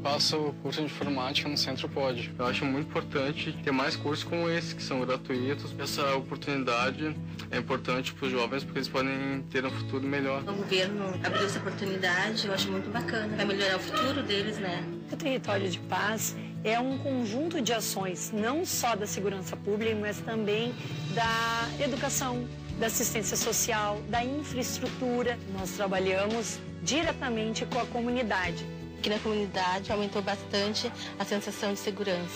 Faço curso de informática no Centro Pod. Eu acho muito importante ter mais cursos como esse, que são gratuitos. Essa oportunidade é importante para os jovens, porque eles podem ter um futuro melhor. O governo abriu essa oportunidade, eu acho muito bacana. Vai melhorar o futuro deles, né? O Território de Paz é um conjunto de ações, não só da segurança pública, mas também da educação, da assistência social, da infraestrutura. Nós trabalhamos diretamente com a comunidade. Aqui na comunidade aumentou bastante a sensação de segurança.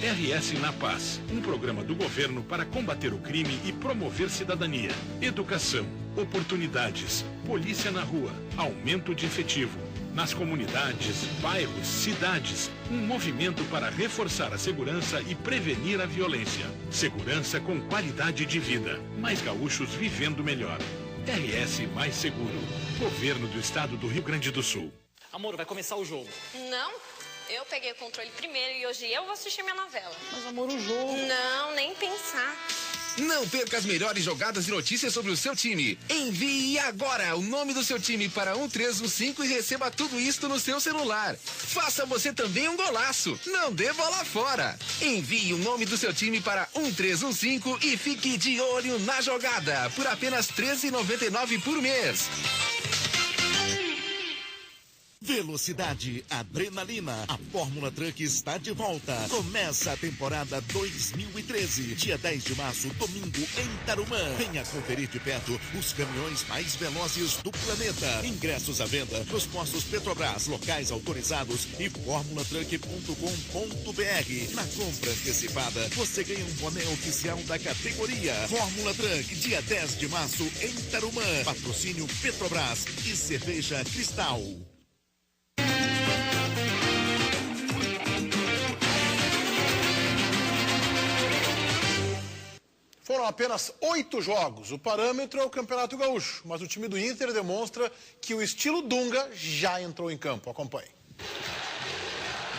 RS na Paz, um programa do governo para combater o crime e promover cidadania, educação, oportunidades, polícia na rua, aumento de efetivo. Nas comunidades, bairros, cidades, um movimento para reforçar a segurança e prevenir a violência. Segurança com qualidade de vida. Mais gaúchos vivendo melhor. RS Mais Seguro. Governo do Estado do Rio Grande do Sul. Amor, vai começar o jogo. Não, eu peguei o controle primeiro e hoje eu vou assistir minha novela. Mas, amor, o jogo... Não, nem pensar. Não perca as melhores jogadas e notícias sobre o seu time. Envie agora o nome do seu time para 1315 e receba tudo isto no seu celular. Faça você também um golaço. Não dê bola fora. Envie o nome do seu time para 1315 e fique de olho na jogada por apenas R$ 13,99 por mês. Velocidade, adrenalina, a Fórmula Truck está de volta. Começa a temporada 2013, dia 10 de março, domingo, em Tarumã. Venha conferir de perto os caminhões mais velozes do planeta. Ingressos à venda nos postos Petrobras, locais autorizados e formulatruck.com.br. Na compra antecipada, você ganha um boné oficial da categoria. Fórmula Truck, dia 10 de março, em Tarumã. Patrocínio Petrobras e Cerveja Cristal. Foram apenas 8 jogos. O parâmetro é o Campeonato Gaúcho, mas o time do Inter demonstra que o estilo Dunga já entrou em campo. Acompanhe.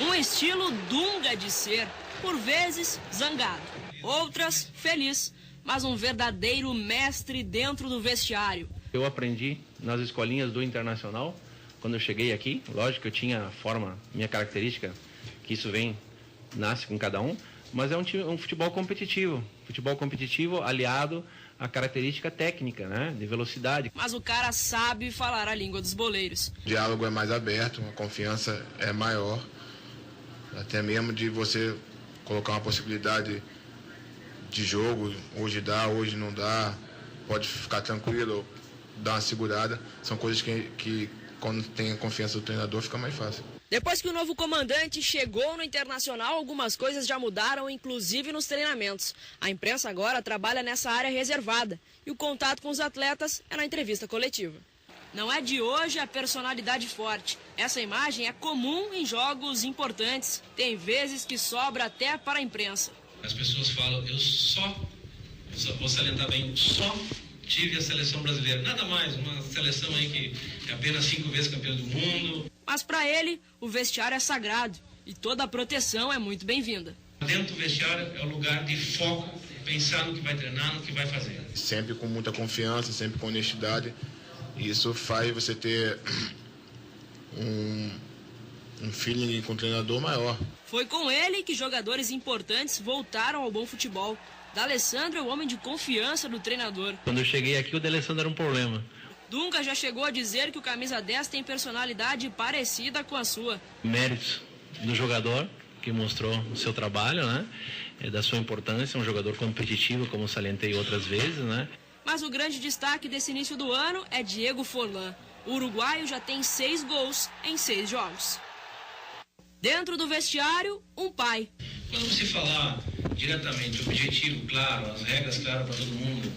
Um estilo Dunga de ser, por vezes zangado, outras feliz, mas um verdadeiro mestre dentro do vestiário. Eu aprendi nas escolinhas do Internacional, quando eu cheguei aqui. Lógico que eu tinha a forma, minha característica, que isso nasce com cada um. Mas é um futebol competitivo aliado à característica técnica, né, de velocidade. Mas o cara sabe falar a língua dos boleiros. O diálogo é mais aberto, a confiança é maior, até mesmo de você colocar uma possibilidade de jogo, hoje dá, hoje não dá, pode ficar tranquilo, dar uma segurada, são coisas que quando tem a confiança do treinador fica mais fácil. Depois que o novo comandante chegou no Internacional, algumas coisas já mudaram, inclusive nos treinamentos. A imprensa agora trabalha nessa área reservada e o contato com os atletas é na entrevista coletiva. Não é de hoje a personalidade forte. Essa imagem é comum em jogos importantes. Tem vezes que sobra até para a imprensa. As pessoas falam, vou salientar bem, só tive a seleção brasileira. Nada mais, uma seleção aí que é apenas 5 vezes campeão do mundo. Mas para ele, o vestiário é sagrado e toda a proteção é muito bem-vinda. Dentro do vestiário é o lugar de foco, pensar no que vai treinar, no que vai fazer. Sempre com muita confiança, sempre com honestidade. E isso faz você ter um feeling com o treinador maior. Foi com ele que jogadores importantes voltaram ao bom futebol. D'Alessandro é o homem de confiança do treinador. Quando eu cheguei aqui, o D'Alessandro era um problema. Dunga já chegou a dizer que o camisa 10 tem personalidade parecida com a sua. Méritos do jogador, que mostrou o seu trabalho, né? Da sua importância, um jogador competitivo, como salientei outras vezes, né? Mas o grande destaque desse início do ano é Diego Forlán. O uruguaio já tem 6 gols em 6 jogos. Dentro do vestiário, um pai. Quando você falar diretamente, objetivo, claro, as regras claras para todo mundo,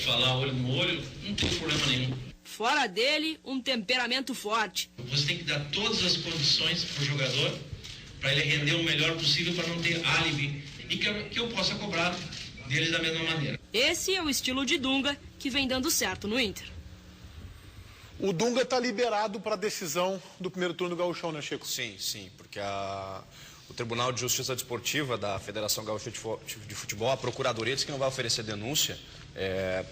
falar olho no olho, não tem problema nenhum. Fora dele, um temperamento forte. Você tem que dar todas as condições para o jogador, para ele render o melhor possível, para não ter álibi, e que eu possa cobrar deles da mesma maneira. Esse é o estilo de Dunga, que vem dando certo no Inter. O Dunga está liberado para a decisão do primeiro turno do Gauchão, né, Chico? Sim, porque o Tribunal de Justiça Desportiva da Federação Gaúcha de Futebol, a Procuradoria disse que não vai oferecer denúncia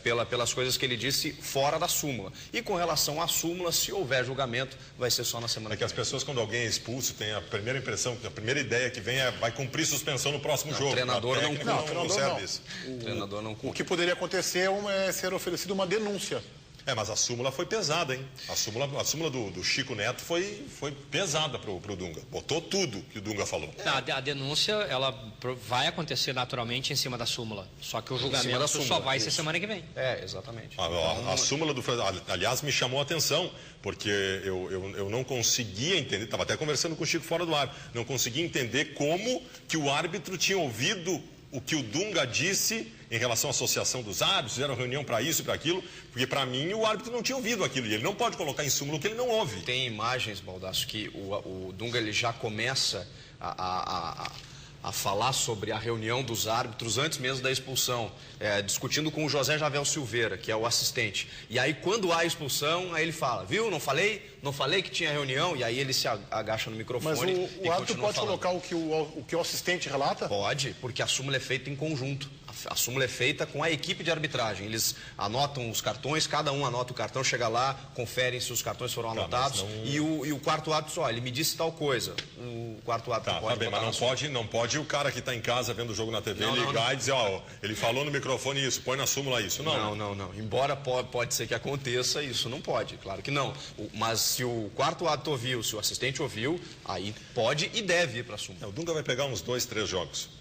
pelas coisas que ele disse fora da súmula. E com relação à súmula, se houver julgamento, vai ser só na semana que vem. As pessoas, quando alguém é expulso, tem a primeira impressão, a primeira ideia que vem é vai cumprir suspensão no próximo jogo. O treinador não serve isso. O treinador não cumpre. O que poderia acontecer é ser oferecida uma denúncia. Mas a súmula foi pesada, hein? A súmula do Chico Neto foi pesada pro Dunga. Botou tudo que o Dunga falou. A denúncia, ela vai acontecer naturalmente em cima da súmula. Só que o julgamento só vai ser semana que vem. Exatamente. A súmula do... Aliás, me chamou a atenção, porque eu não conseguia entender, estava até conversando com o Chico fora do ar, não conseguia entender como que o árbitro tinha ouvido o que o Dunga disse em relação à associação dos árbitros, fizeram reunião para isso e para aquilo, porque para mim o árbitro não tinha ouvido aquilo, e ele não pode colocar em súmula o que ele não ouve. Tem imagens, Baldasso, que o Dunga ele já começa a falar sobre a reunião dos árbitros antes mesmo da expulsão, discutindo com o José Javel Silveira, que é o assistente. E aí quando há expulsão, aí ele fala, viu, não falei que tinha reunião, e aí ele se agacha no microfone. Mas o árbitro pode colocar o que o assistente relata? Pode, porque a súmula é feita em conjunto. A súmula é feita com a equipe de arbitragem. Eles anotam os cartões, cada um anota o cartão, chega lá, conferem se os cartões foram anotados. E o quarto árbitro, ele me disse tal coisa. O quarto árbitro pode. Mas não pode o cara que está em casa vendo o jogo na TV ligar e dizer, ele falou no microfone isso, põe na súmula isso. Não. Embora pode ser que aconteça, isso não pode, claro que não. Mas se o quarto árbitro ouviu, se o assistente ouviu, aí pode e deve ir para a súmula. O Dunga vai pegar uns 2, 3 jogos.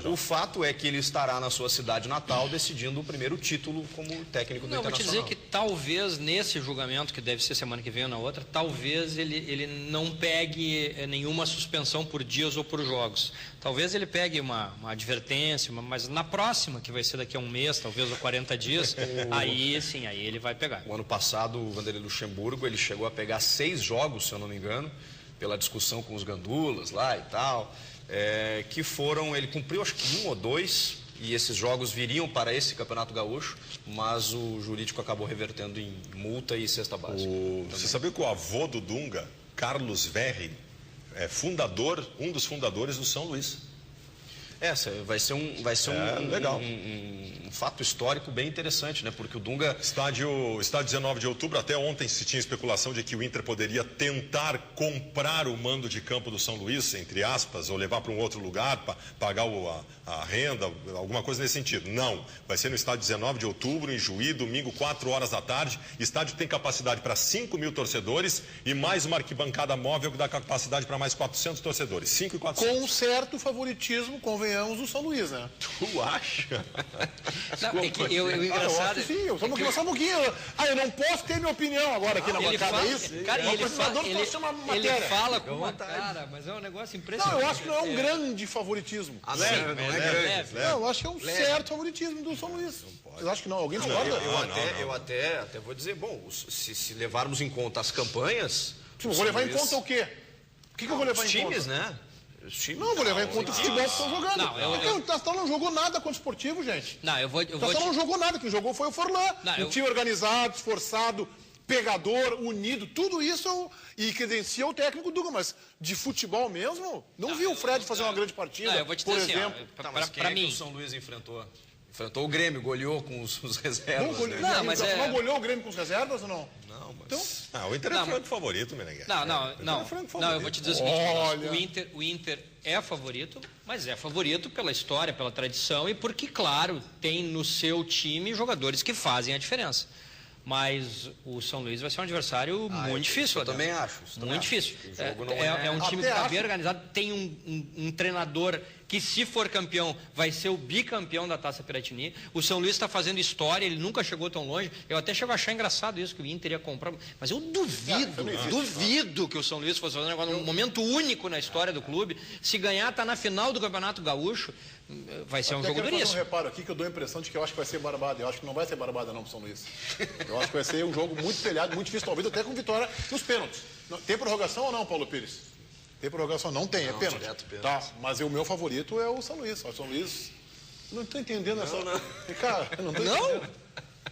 O fato é que ele estará na sua cidade natal decidindo o primeiro título como técnico do Internacional. Vou te dizer que talvez nesse julgamento, que deve ser semana que vem ou na outra, talvez ele não pegue nenhuma suspensão por dias ou por jogos. Talvez ele pegue uma advertência, mas na próxima, que vai ser daqui a um mês, talvez ou 40 dias, aí ele vai pegar. O ano passado, o Vanderlei Luxemburgo, ele chegou a pegar 6 jogos, se eu não me engano, pela discussão com os gandulas lá e tal. Que foram, ele cumpriu acho que 1 ou 2, e esses jogos viriam para esse Campeonato Gaúcho, mas o jurídico acabou revertendo em multa e cesta básica. Você sabia que o avô do Dunga, Carlos Verri, é um dos fundadores do São Luís? Vai ser um fato histórico bem interessante, né? Porque o Dunga... Estádio 19 de outubro, até ontem se tinha especulação de que o Inter poderia tentar comprar o mando de campo do São Luís, entre aspas, ou levar para um outro lugar, para pagar a renda, alguma coisa nesse sentido. Não, vai ser no estádio 19 de outubro, em Juí, domingo, 4 horas da tarde. Estádio tem capacidade para 5 mil torcedores e mais uma arquibancada móvel que dá capacidade para mais 400 torcedores. 5 e 400. Com um certo favoritismo, convenhamos, do São Luís, né? Tu acha? Não, é que eu engraçado... Eu acho sim, só um pouquinho. Eu não posso ter minha opinião agora aqui na bancada, é isso? Cara, ele fala com uma cara, mas é um negócio impressionante. Não, eu acho que não é um grande favoritismo. Não é grande. Não, eu acho que é um certo favoritismo do São Luís. Vocês acham que não? Alguém discorda? Eu até vou dizer, se levarmos em conta as campanhas... Eu vou levar em conta o quê? O que eu vou levar em conta? Os times, né? Não, vou levar em conta o futebol que estão jogando. O Tastal não jogou nada contra o esportivo, gente. O Tastal não jogou nada, quem jogou foi o Forlán. Um time organizado, esforçado, pegador, unido, tudo isso e credencia o técnico Dunga, mas de futebol mesmo, não vi o Fred fazer uma grande partida, eu vou te dizer, exemplo. Mas quem é que o São Luís enfrentou? Enfrentou o Grêmio, goleou com os reservas. Não goleou o Grêmio com os reservas ou não? Não, mas... Então... o Inter é franco favorito, Meneghel. Não, eu vou te dizer o seguinte, o Inter é favorito, mas é favorito pela história, pela tradição e porque, claro, tem no seu time jogadores que fazem a diferença. Mas o São Luís vai ser um adversário muito difícil. Eu também acho. Muito difícil. É um time que está bem organizado. Tem um treinador que, se for campeão, vai ser o bicampeão da Taça Piratini. O São Luís está fazendo história, ele nunca chegou tão longe. Eu até chego a achar engraçado isso, que o Inter ia comprar. Mas eu duvido que o São Luís fosse fazer um negócio, um momento único na história do clube. Se ganhar, está na final do Campeonato Gaúcho. Vai ser um jogo duríssimo. Eu fazer um reparo aqui que eu dou a impressão de que eu acho que vai ser barbada. Eu acho que não vai ser barbada não pro São Luís. Eu acho que vai ser um jogo muito peleado, muito difícil, talvez até com vitória nos pênaltis. Tem prorrogação ou não, Paulo Pires? Tem prorrogação? Não tem, é pênalti. Tá, mas o meu favorito é o São Luís. O São Luís... Não estou entendendo essa... Cara, eu não estou entendendo.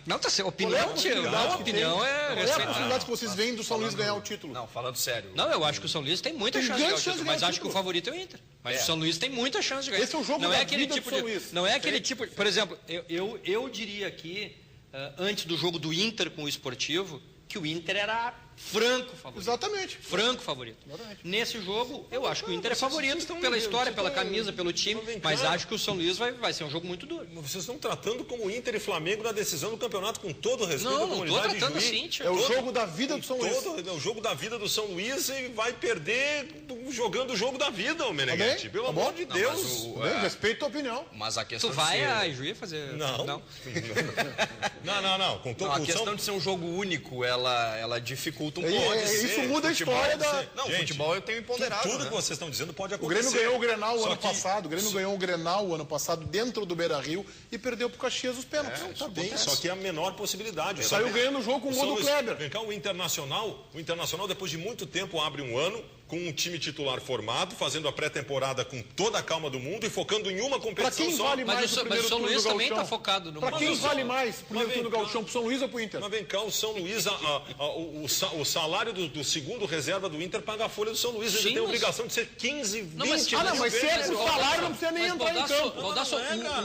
Não, tá certo. Opinião, tio. Não, opinião é... Qual é a possibilidade que vocês veem do São Luís ganhar o título? Não, falando sério. Não, eu acho que o São Luís tem muita chance de ganhar o título, mas acho que o favorito é o Inter. Mas o São Luís tem muita chance de ganhar. Esse é o jogo da vida do São Luís. Não é aquele tipo... Por exemplo, eu diria aqui, antes do jogo do Inter com o Esportivo, que o Inter era franco favorito. Exatamente. Franco favorito. Nesse jogo, eu acho que o Inter é favorito pela história, pela camisa, pelo time, mas acho que o São Luís vai ser um jogo muito duro. Vocês estão tratando como Inter e Flamengo na decisão do campeonato, com todo o respeito da comunidade. Não, estou tratando assim, tio. É o jogo da vida do São Luís. É o jogo da vida do São Luís e vai perder jogando o jogo da vida, o Meneghetti. Pelo amor de Deus. Respeito a opinião. Mas a questão tu vai a Ijuí fazer... Não. Não, a questão de ser um jogo único, ela dificulta um pouco. Isso muda a história da... Não, gente, futebol eu tenho imponderável. Tudo que vocês estão dizendo pode acontecer. O Grêmio ganhou o Grenal o ano passado. O Grêmio ganhou o Grenal o ano passado dentro do Beira-Rio e perdeu pro Caxias os pênaltis. Tá bem. Só que é a menor possibilidade. Saiu ganhando o jogo com o gol do Kleber. Vem cá, o Internacional, depois de muito tempo, abre um ano com um time titular formado, fazendo a pré-temporada com toda a calma do mundo e focando em uma competição só. Vale mais mas o São Luís também está focado no... Para quem vale mais o primeiro turno do Gauchão, pro São Luís ou pro Inter? Mas vem cá, o São Luís, o salário do segundo reserva do Inter paga a folha do São Luís. Ele tem a obrigação de ser 15, 20 mas se é por salário, não precisa nem entrar em campo.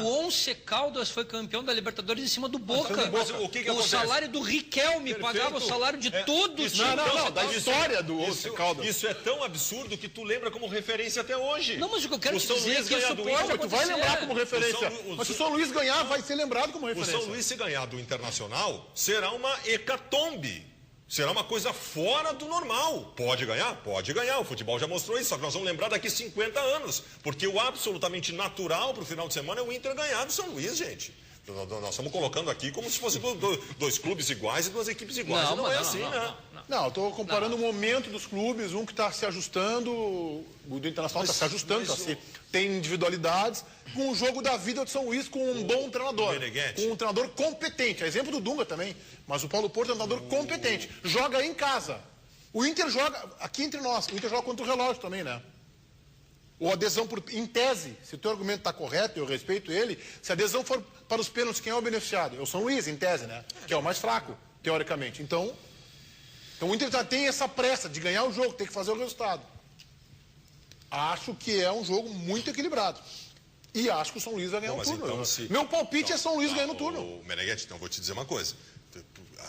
O Once Caldas foi campeão da Libertadores em cima do Boca. O salário do Riquelme pagava o salário de todos. Não, da história do Once Caldas. Isso é tão absurdo que tu lembra como referência até hoje. Não, mas o que eu quero te dizer é que isso pode acontecer. Tu vai lembrar como referência. Mas se o São Luís ganhar, vai ser lembrado como referência. O São Luís, se ganhar do Internacional, será uma hecatombe. Será uma coisa fora do normal. Pode ganhar? Pode ganhar. O futebol já mostrou isso. Só que nós vamos lembrar daqui 50 anos. Porque o absolutamente natural para o final de semana é o Inter ganhar do São Luís, gente. Nós estamos colocando aqui como se fossem dois clubes iguais e duas equipes iguais. Não é assim, né? Não, eu estou comparando o momento dos clubes, um que está se ajustando, o do Internacional está se ajustando, tem individualidades, com o jogo da vida do São Luís, com um bom treinador, com um treinador competente. É exemplo do Dunga também, mas o Paulo Porto é um treinador competente. Joga em casa. O Inter joga, aqui entre nós, o Inter joga contra o relógio também, né? Ou adesão, em tese, se o teu argumento está correto, eu respeito ele, se a adesão for para os pênaltis, quem é o beneficiado? É o São Luís, em tese, né? Que é o mais fraco, teoricamente. Então o Inter já tem essa pressa de ganhar o jogo, tem que fazer o resultado. Acho que é um jogo muito equilibrado. E acho que o São Luís vai ganhar o turno. Então, meu palpite é São Luís ganhando o turno. Meneghetti, então vou te dizer uma coisa.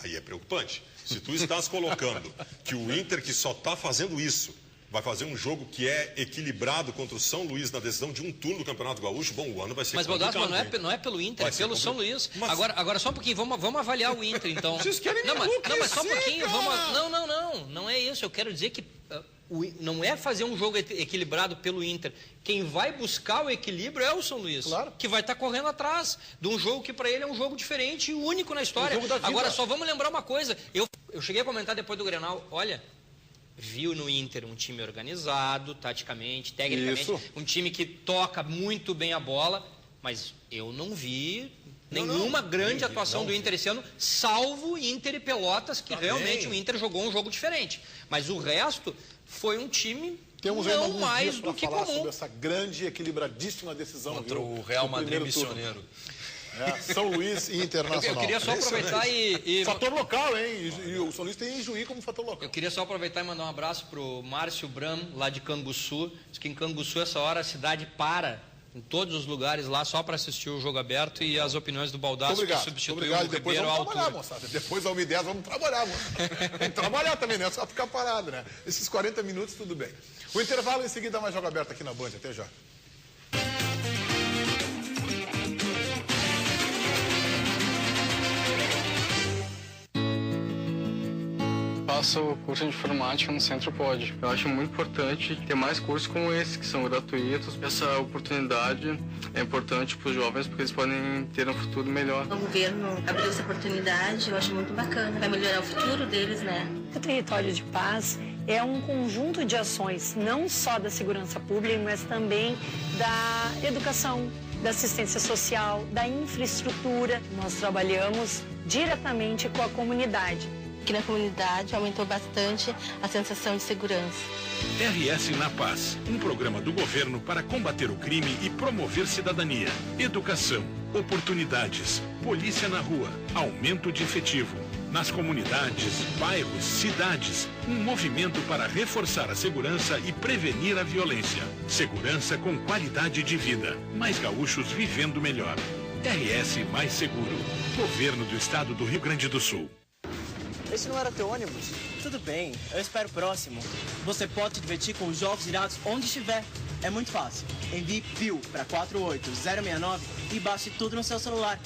Aí é preocupante. Se tu estás colocando que o Inter, que só está fazendo isso, vai fazer um jogo que é equilibrado contra o São Luís na decisão de um turno do Campeonato Gaúcho, bom, o ano vai ser complicado. Mas não é pelo Inter, é pelo São Luís. Mas... Agora só um pouquinho, vamos avaliar o Inter, então. Vocês querem me mas só um pouquinho, não é isso. Eu quero dizer que não é fazer um jogo equilibrado pelo Inter. Quem vai buscar o equilíbrio é o São Luís, claro, que vai estar correndo atrás de um jogo que para ele é um jogo diferente e único na história. Agora, só vamos lembrar uma coisa. Eu cheguei a comentar depois do Grenal, olha... Viu no Inter um time organizado, taticamente, tecnicamente, um time que toca muito bem a bola, mas eu não vi nenhuma grande atuação do Inter esse ano, salvo Inter e Pelotas, que realmente o Inter jogou um jogo diferente. Mas o resto foi um time não mais do que comum. Sobre essa grande e equilibradíssima decisão contra o Real Madrid missioneiro. São Luís e Internacional. Eu queria só aproveitar e... Fator local, hein? E o São Luís tem Ijuí como fator local. Eu queria só aproveitar e mandar um abraço pro Márcio Bram, lá de Canguçu. Diz que em Canguçu, essa hora, a cidade para em todos os lugares lá, só para assistir o jogo aberto e as opiniões do Baldasso, que substituiu o Ribeiro à altura. Moçada. Depois da 1h10 vamos trabalhar, moçada. Tem que trabalhar também, não é só ficar parado, né? Esses 40 minutos, tudo bem. O intervalo, em seguida, mais jogo aberto aqui na Band. Até já. faço curso de informática no Centro Pode. Eu acho muito importante ter mais cursos como esse, que são gratuitos. Essa oportunidade é importante para os jovens porque eles podem ter um futuro melhor. O governo abriu essa oportunidade, eu acho muito bacana. Vai melhorar o futuro deles, né? O Território de Paz é um conjunto de ações, não só da segurança pública, mas também da educação, da assistência social, da infraestrutura. Nós trabalhamos diretamente com a comunidade. Aqui na comunidade aumentou bastante a sensação de segurança. RS na Paz, um programa do governo para combater o crime e promover cidadania, educação, oportunidades, polícia na rua, aumento de efetivo. Nas comunidades, bairros, cidades, um movimento para reforçar a segurança e prevenir a violência. Segurança com qualidade de vida. Mais gaúchos vivendo melhor. RS Mais Seguro. Governo do Estado do Rio Grande do Sul. Esse não era teu ônibus? Tudo bem, eu espero o próximo. Você pode se divertir com os jogos irados onde estiver. É muito fácil. Envie PIL para 48069 e baixe tudo no seu celular.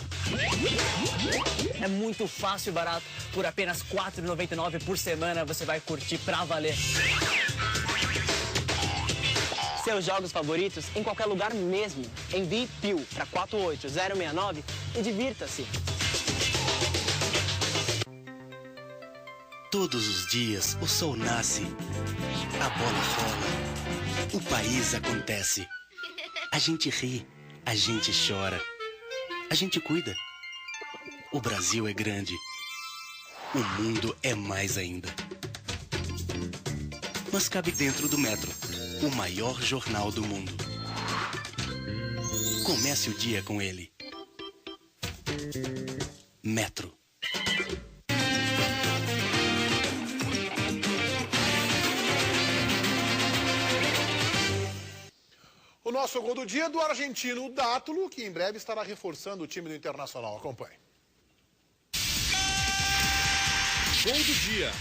É muito fácil e barato. Por apenas R$ 4,99 por semana você vai curtir pra valer. Seus jogos favoritos em qualquer lugar mesmo. Envie PIL para 48069 e divirta-se. Todos os dias o sol nasce, a bola rola, o país acontece. A gente ri, a gente chora, a gente cuida. O Brasil é grande, o mundo é mais ainda. Mas cabe dentro do Metro, o maior jornal do mundo. Comece o dia com ele. Metro. O nosso gol do dia é do argentino Dátulo, que em breve estará reforçando o time do Internacional. Acompanhe. Gol do dia.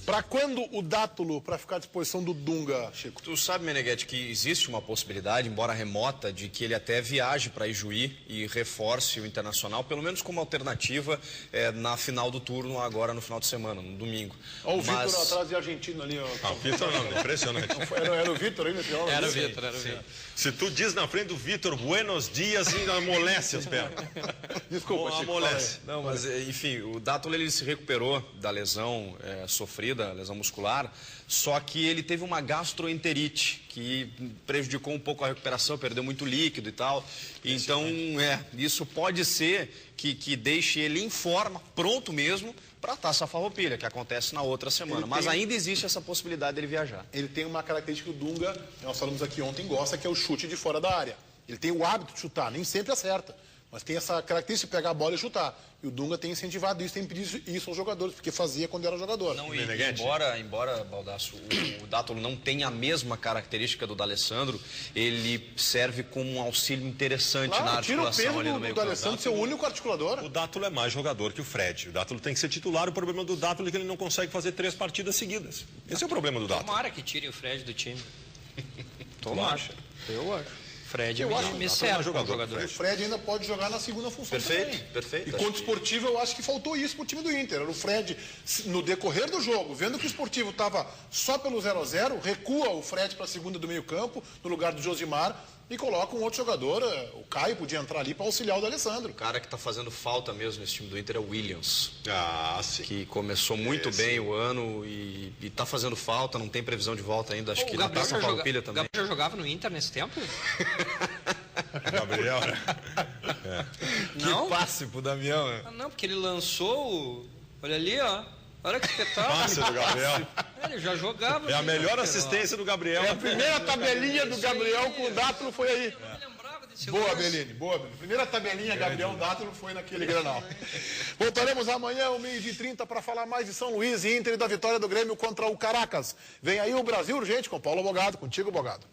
Para quando o Dátulo para ficar à disposição do Dunga, Chico? Tu sabe, Meneghetti, que existe uma possibilidade, embora remota, de que ele até viaje para Ijuí e reforce o Internacional, pelo menos como alternativa na final do turno, agora no final de semana, no domingo. Olha o Vitor atrás de argentino ali. Ó. O Vitor não, impressionante. Era o Vitor aí nesse final? Era o Vitor. Se tu diz na frente do Vitor, buenos dias, ainda amolece as pernas. Desculpa, Chico. Amolece. Não, mas enfim, o Dátulo ele se recuperou da lesão sofrida, lesão muscular, só que ele teve uma gastroenterite que prejudicou um pouco a recuperação, perdeu muito líquido e tal. Então, isso pode ser que deixe ele em forma, pronto mesmo, para a Taça Farroupilha, que acontece na outra semana. Mas ainda existe essa possibilidade dele viajar. Ele tem uma característica que o Dunga, nós falamos aqui ontem, gosta, que é o chute de fora da área. Ele tem o hábito de chutar, nem sempre acerta, mas tem essa característica de pegar a bola e chutar. E o Dunga tem incentivado isso, tem pedido isso aos jogadores, porque fazia quando era jogador. Não, embora Baldasso, o Dátulo não tenha a mesma característica do D'Alessandro, ele serve como um auxílio interessante na articulação ali no meio. O D'Alessandro ser o único articulador. O Dátulo é mais jogador que o Fred. O Dátulo tem que ser titular. O problema do Dátulo é que ele não consegue fazer 3 partidas seguidas. Esse é o problema do Dátulo. Tomara que tirem o Fred do time. Tomara. Eu acho. Fred me serve como jogador. O Fred ainda pode jogar na segunda função também. Perfeito. E contra o Esportivo, eu acho que faltou isso pro time do Inter. Era o Fred, no decorrer do jogo, vendo que o Esportivo estava só pelo 0-0, recua o Fred para a segunda do meio campo, no lugar do Josimar, e coloca um outro jogador, o Caio podia entrar ali para auxiliar o D'Alessandro. O cara que está fazendo falta mesmo nesse time do Inter é o Williams. Sim. Que começou muito bem o ano e está fazendo falta, não tem previsão de volta ainda. Acho que na Taça Farroupilha também. O Gabriel já jogava no Inter nesse tempo? Gabriel, né? Que passe pro Damião, né? Não, porque ele lançou olha ali, ó. Olha que espetáculo. Passe do Gabriel. Ele já jogava. É a melhor assistência do Gabriel. É a primeira tabelinha do Gabriel com o Dátulo foi aí. Boa, Belini, boa, Belini. Primeira tabelinha, Gabriel Dátulo foi naquele Granal. Voltaremos amanhã, 12h30, para falar mais de São Luís e Inter e da vitória do Grêmio contra o Caracas. Vem aí o Brasil Urgente com Paulo Bogado. Contigo, Bogado.